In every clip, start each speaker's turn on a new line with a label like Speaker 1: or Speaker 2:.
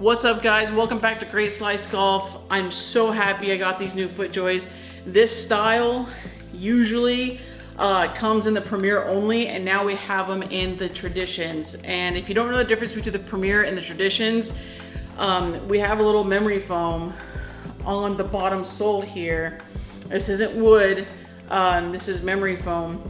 Speaker 1: What's up, guys? Welcome back to Great Slice Golf. I'm so happy I got these new FootJoys. This style usually comes in the Premier only, and now we have them in the Traditions. And if you don't know the difference between the Premier and the Traditions, we have a little memory foam on the bottom sole here. This isn't wood, this is memory foam.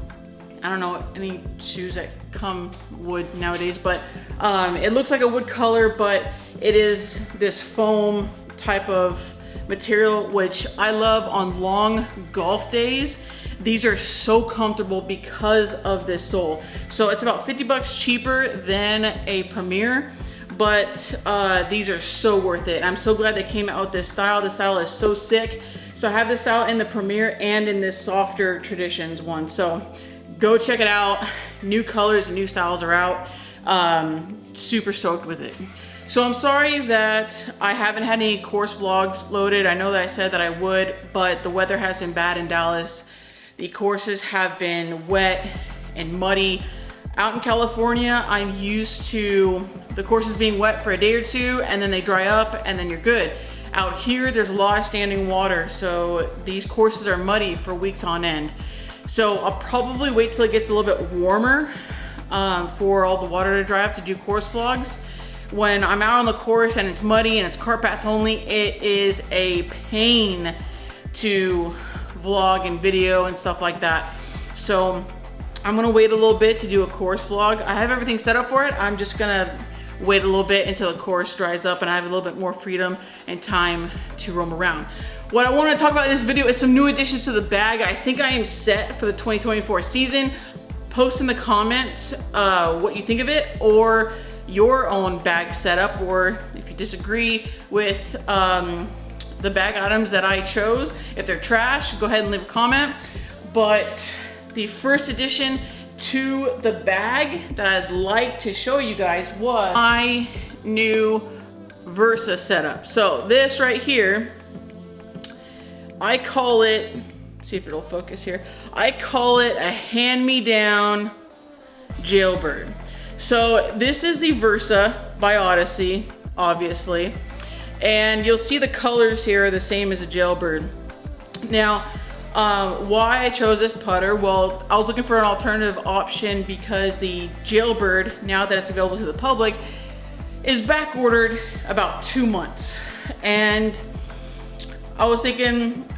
Speaker 1: I don't know any shoes that come wood nowadays, but it looks like a wood color, but it is this foam type of material, which I love on long golf days. These are so comfortable because of this sole. So it's about 50 bucks cheaper than a Premier, but these are so worth it. I'm so glad they came out with this style. This style is so sick. So I have this style in the Premier and in this softer Traditions one. So go check it out. New colors and new styles are out. Super stoked with it. So I'm sorry that I haven't had any course vlogs loaded. I know that I said that I would, but the weather has been bad in Dallas. The courses have been wet and muddy. Out in California, I'm used to the courses being wet for a day or two, and then they dry up, and then you're good. Out here, there's a lot of standing water, so these courses are muddy for weeks on end. So I'll probably wait till it gets a little bit warmer for all the water to dry up to do course vlogs. When I'm out on the course and it's muddy and it's cart path only, it is a pain to vlog and video and stuff like that. So I'm gonna wait a little bit to do a course vlog. I have everything set up for it. I'm just gonna wait a little bit until the course dries up and I have a little bit more freedom and time to roam around. What I want to talk about in this video is some new additions to the bag. I think I am set for the 2024 season. Post in the comments what you think of it, or your own bag setup, or if you disagree with the bag items that I chose. If they're trash, go ahead and leave a comment. But the first addition to the bag that I'd like to show you guys was my new Versa setup. So this right here, I call it, let's see if it'll focus here. I call it a hand-me-down jailbird. So this is the Versa by Odyssey, obviously. And you'll see the colors here are the same as a jailbird. Now, why I chose this putter? Well, I was looking for an alternative option because the jailbird, now that it's available to the public, is back ordered about 2 months. And I was thinking,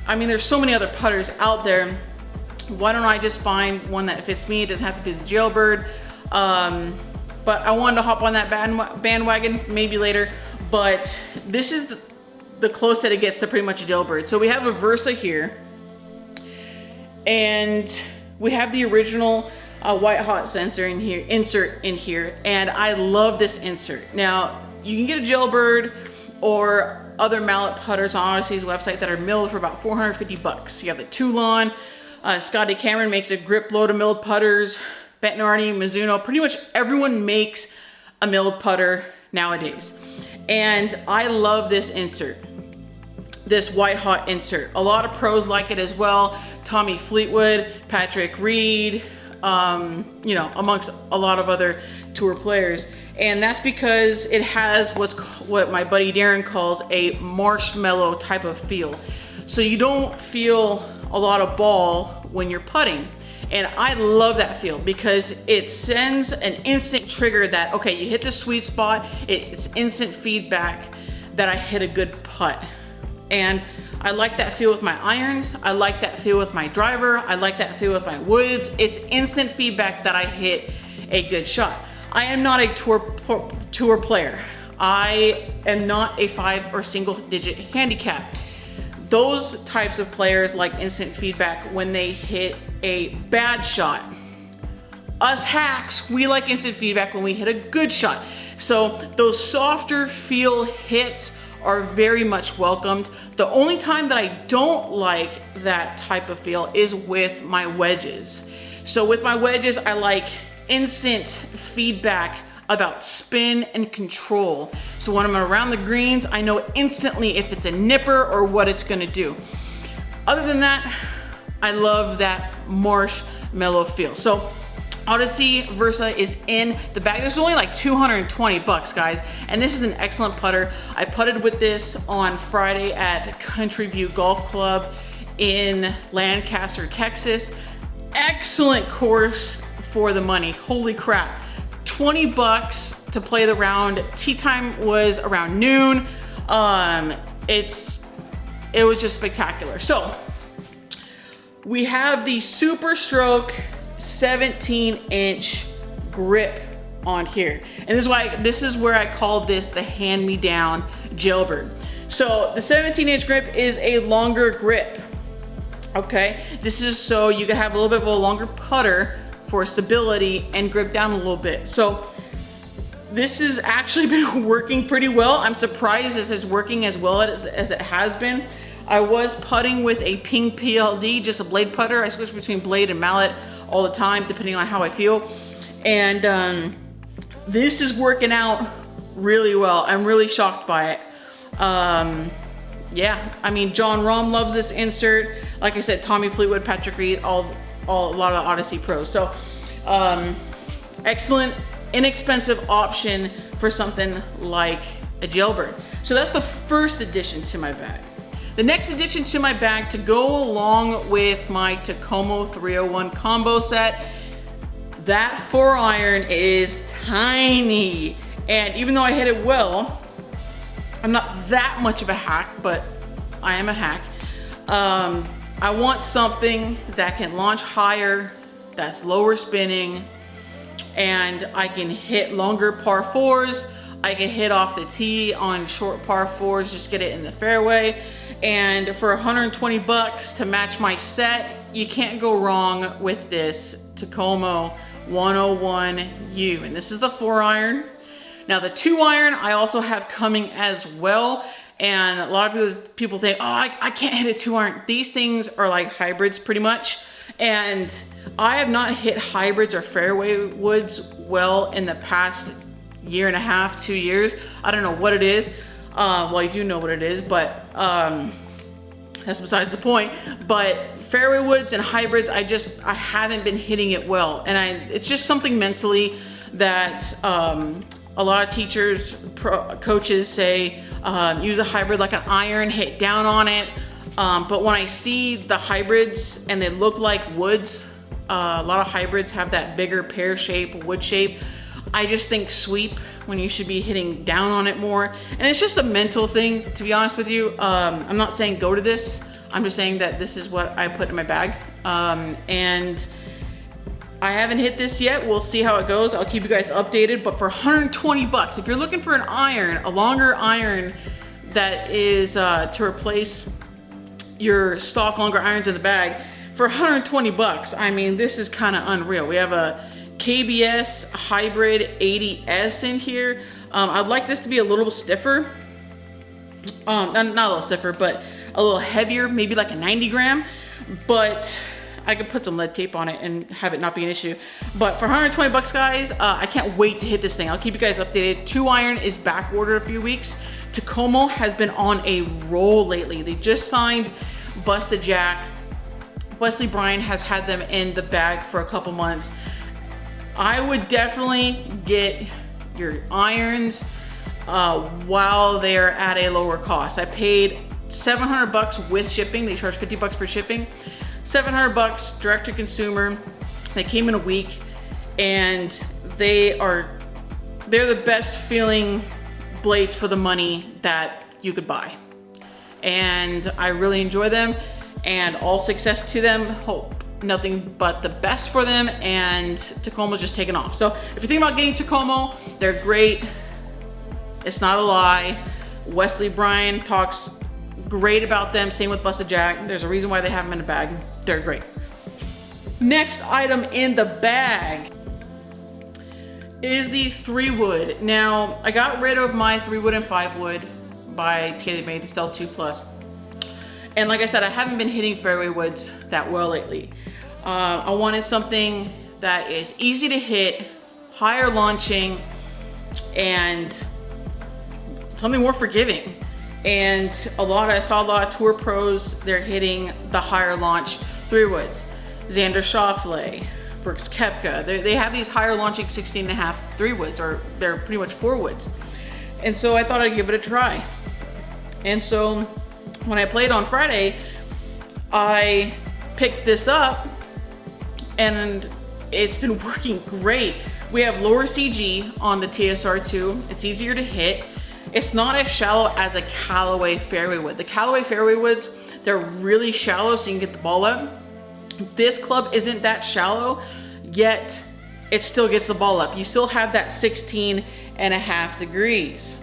Speaker 1: I mean, there's so many other putters out there. Why don't I just find one that fits me? It doesn't have to be the jailbird. But I wanted to hop on that bandwagon maybe later. But this is the closest that it gets to pretty much a jailbird. So we have a Versa here. And we have the original white hot sensor in here, insert in here. And I love this insert. Now, you can get a jailbird or other mallet putters on Odyssey's website that are milled for about 450 bucks. You have the Toulon, Scotty Cameron makes a grip load of milled putters, Bettinardi, Mizuno, pretty much everyone makes a milled putter nowadays. And I love this insert, this white hot insert. A lot of pros like it as well. Tommy Fleetwood, Patrick Reed, you know, amongst a lot of other tour players. And that's because it has what my buddy Darren calls a marshmallow type of feel. So you don't feel a lot of ball when you're putting. And I love that feel because it sends an instant trigger that, okay, you hit the sweet spot, it's instant feedback that I hit a good putt. And I like that feel with my irons, I like that feel with my driver, I like that feel with my woods. It's instant feedback that I hit a good shot. I am not a tour player. I am not a 5 or single digit handicap. Those types of players like instant feedback when they hit a bad shot. Us hacks, we like instant feedback when we hit a good shot. So those softer feel hits are very much welcomed. The only time that I don't like that type of feel is with my wedges. So with my wedges, I like instant feedback about spin and control. So when I'm around the greens, I know instantly if it's a nipper or what it's gonna do. Other than that, I love that marshmallow feel. So Odyssey Versa is in the bag. This is only like 220 bucks, guys. And this is an excellent putter. I putted with this on Friday at Country View Golf Club in Lancaster, Texas. Excellent course for the money. Holy crap. 20 bucks to play the round. Tee time was around noon. It was just spectacular. So we have the Super Stroke 17-inch grip on here. And this is where I call this the hand-me-down Jailbird. So the 17-inch grip is a longer grip. Okay, this is so you can have a little bit of a longer putter for stability and grip down a little bit. So this has actually been working pretty well. I'm surprised this is working as well as it has been. I was putting with a Ping PLD, just a blade putter. I switch between blade and mallet all the time, depending on how I feel. And this is working out really well. I'm really shocked by it. Yeah, I mean, John Rahm loves this insert. Like I said, Tommy Fleetwood, Patrick Reed, a lot of Odyssey pros. So excellent, inexpensive option for something like a Jailbird. So that's the first addition to my bag. The next addition to my bag to go along with my Tacoma 301 combo set, that 4-iron is tiny. And even though I hit it well, I'm not that much of a hack, but I am a hack. I want something that can launch higher, that's lower spinning, and I can hit longer par 4s. I can hit off the tee on short par 4s, just get it in the fairway. And for 120 bucks to match my set, you can't go wrong with this Tacoma 101U. And this is the 4-iron. Now the 2-iron I also have coming as well. And a lot of people think, oh, I can't hit a 2-iron. These things are like hybrids pretty much. And I have not hit hybrids or fairway woods well in the past year and a half, 2 years. I don't know what it is. Well, I do know what it is, but that's besides the point. But fairway woods and hybrids, I haven't been hitting it well. And it's just something mentally that a lot of teachers, coaches say, use a hybrid like an iron, hit down on it. But when I see the hybrids and they look like woods, a lot of hybrids have that bigger pear shape, wood shape. I just think sweep when you should be hitting down on it more. And it's just a mental thing, to be honest with you. I'm not saying go to this. I'm just saying that this is what I put in my bag. And I haven't hit this yet. We'll see how it goes. I'll keep you guys updated. But for 120 bucks, if you're looking for an iron, a longer iron that is to replace your stock longer irons in the bag, for 120 bucks, I mean, this is kind of unreal. We have a KBS Hybrid 80S in here. I'd like this to be a little stiffer. Not a little stiffer, but a little heavier, maybe like a 90 gram. But I could put some lead tape on it and have it not be an issue. But for 120 bucks, guys, I can't wait to hit this thing. I'll keep you guys updated. 2-iron is back ordered a few weeks. Tacoma has been on a roll lately. They just signed Busta Jack. Wesley Bryan has had them in the bag for a couple months. I would definitely get your irons while they're at a lower cost. I paid 700 bucks with shipping. They charge 50 bucks for shipping. 700 bucks direct to consumer. They came in a week, and they're the best feeling blades for the money that you could buy. And I really enjoy them, and all success to them. Hope nothing but the best for them, and Tacoma's just taken off. So if you're thinking about getting Tacoma, they're great. It's not a lie. Wesley Bryan talks great about them. Same with Busta Jack. There's a reason why they have them in a bag. They're great. Next item in the bag is the 3-wood. Now, I got rid of my 3-wood and 5-wood by TaylorMade, the Stealth 2 Plus. And like I said, I haven't been hitting fairway woods that well lately. I wanted something that is easy to hit, higher launching, and something more forgiving. And I saw a lot of tour pros, they're hitting the higher launch 3-woods. Xander Schauffele, Brooks Koepka. They have these higher launching 16.5 3-woods, or they're pretty much 4-woods. And so I thought I'd give it a try. And so when I played on Friday, I picked this up and it's been working great. We have lower CG on the TSR2. It's easier to hit. It's not as shallow as a Callaway fairway wood. The Callaway fairway woods, they're really shallow so you can get the ball up. This club isn't that shallow, yet it still gets the ball up. You still have that 16.5 degrees.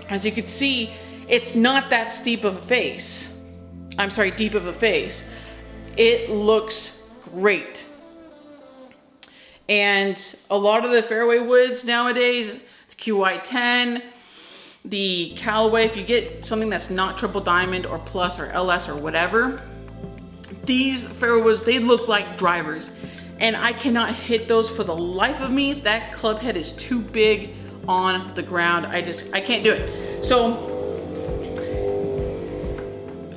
Speaker 1: As you can see, it's not that steep of a face. I'm sorry, deep of a face. It looks great. And a lot of the fairway woods nowadays, the QI10, the Callaway, if you get something that's not triple diamond or plus or LS or whatever, these fairway woods, they look like drivers. And I cannot hit those for the life of me. That club head is too big on the ground. I can't do it. So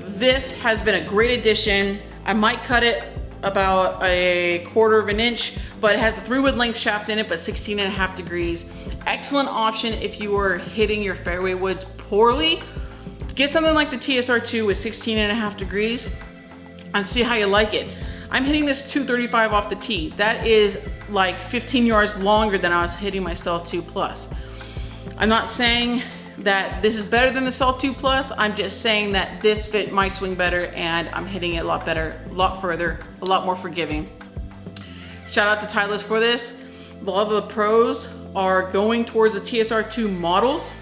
Speaker 1: this has been a great addition. I might cut it about 1/4 of an inch, but it has the 3-wood length shaft in it, but 16.5 degrees. Excellent option if you are hitting your fairway woods poorly. Get something like the TSR2 with 16.5 degrees and see how you like it. I'm hitting this 235 off the tee. That is like 15 yards longer than I was hitting my Stealth 2 Plus. I'm not saying that this is better than the Stealth 2 Plus. I'm just saying that this fit might swing better and I'm hitting it a lot better, a lot further, a lot more forgiving. Shout out to Titleist for this. A lot of the pros are going towards the TSR2 models.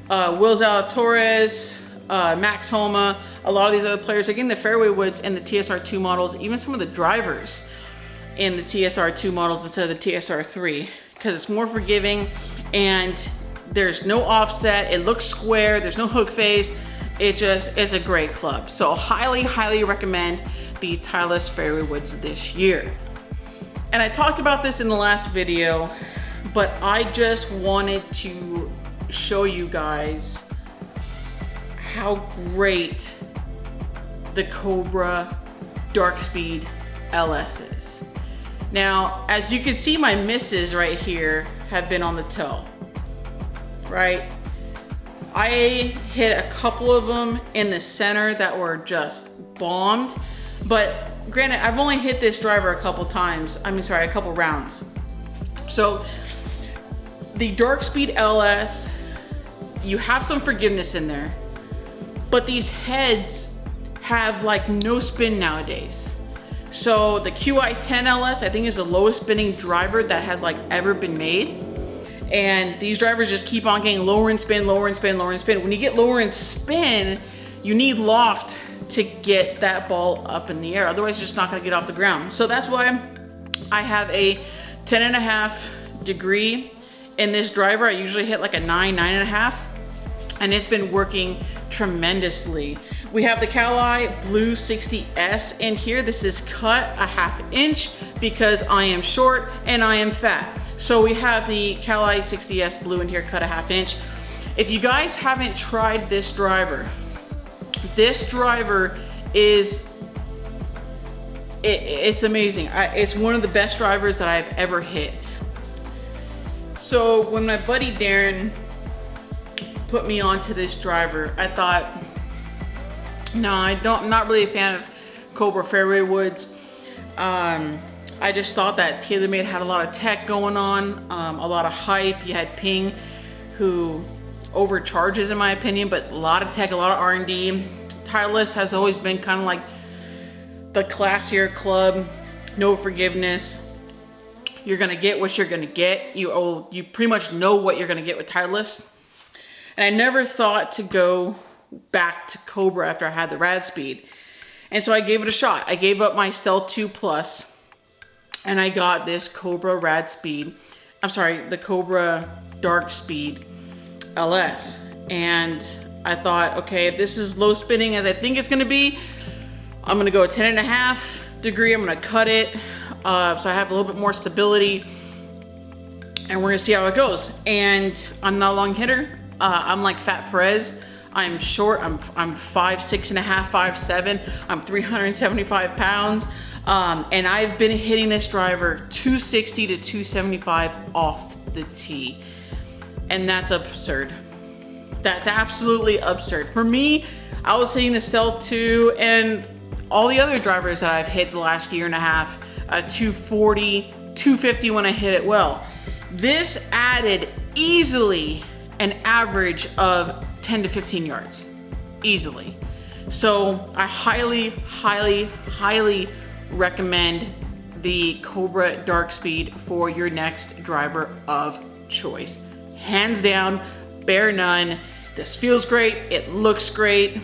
Speaker 1: Will Zalatoris, Max Homa, a lot of these other players are getting the fairway woods and the TSR2 models, even some of the drivers in the TSR2 models instead of the TSR3, because it's more forgiving and there's no offset. It looks square. There's no hook face. It's a great club. So highly, highly recommend the Titleist fairway woods this year. And I talked about this in the last video, but I just wanted to show you guys how great the Cobra Darkspeed LS is. Now, as you can see, my misses right here have been on the toe. Right? I hit a couple of them in the center that were just bombed, but granted, I've only hit this driver a couple times. A couple rounds. So the Darkspeed LS, you have some forgiveness in there, but these heads have like no spin nowadays. So the QI10 LS, I think, is the lowest spinning driver that has like ever been made. And these drivers just keep on getting lower in spin, lower in spin, lower in spin. When you get lower in spin, you need loft to get that ball up in the air. Otherwise, it's just not gonna get off the ground. So that's why I have a 10.5 degree in this driver. I usually hit like a 9.5, and it's been working tremendously. We have the Cali Blue 60S in here. This is cut a 1/2 inch because I am short and I am fat. So we have the Cali 60S Blue in here, cut a 1/2 inch. If you guys haven't tried this driver is, it's amazing. It's one of the best drivers that I've ever hit. So when my buddy Darren put me onto this driver, I thought, no, I'm not really a fan of Cobra fairway woods. I just thought that TaylorMade had a lot of tech going on, a lot of hype. You had Ping, who overcharges in my opinion, but a lot of tech, a lot of R&D. Titleist has always been kind of like the classier club, no forgiveness. You're gonna get what you're gonna get. You pretty much know what you're gonna get with Titleist. And I never thought to go back to Cobra after I had the Rad Speed. And so I gave it a shot. I gave up my Stealth 2 Plus and I got this Cobra Rad Speed. I'm sorry, the Cobra Darkspeed LS. And I thought, okay, if this is low spinning as I think it's gonna be, I'm gonna go a 10.5 degree. I'm gonna cut it so I have a little bit more stability, and we're gonna see how it goes. And I'm not a long hitter. I'm like Fat Perez. I'm short. I'm 5'6.5", 5'7". I'm 375 pounds. And I've been hitting this driver 260 to 275 off the tee. And that's absurd. That's absolutely absurd. For me, I was hitting the Stealth 2 and all the other drivers that I've hit the last year and a half, 240, 250 when I hit it well. This added easily an average of 10 to 15 yards, easily. So I highly, highly, highly recommend the Cobra Darkspeed for your next driver of choice. Hands down, bear none. This feels great, it looks great,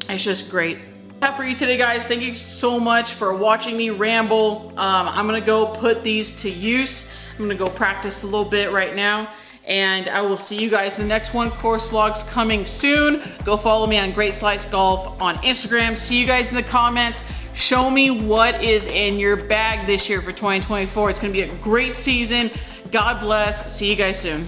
Speaker 1: it's just great. That's for you today, guys. Thank you so much for watching me ramble. I'm gonna go put these to use. I'm gonna go practice a little bit right now, and I will see you guys in the next one. Course vlogs coming soon. Go follow me on Great Slice Golf on Instagram. See you guys in the comments. Show me what is in your bag this year for 2024. It's gonna be a great season. God bless. See you guys soon.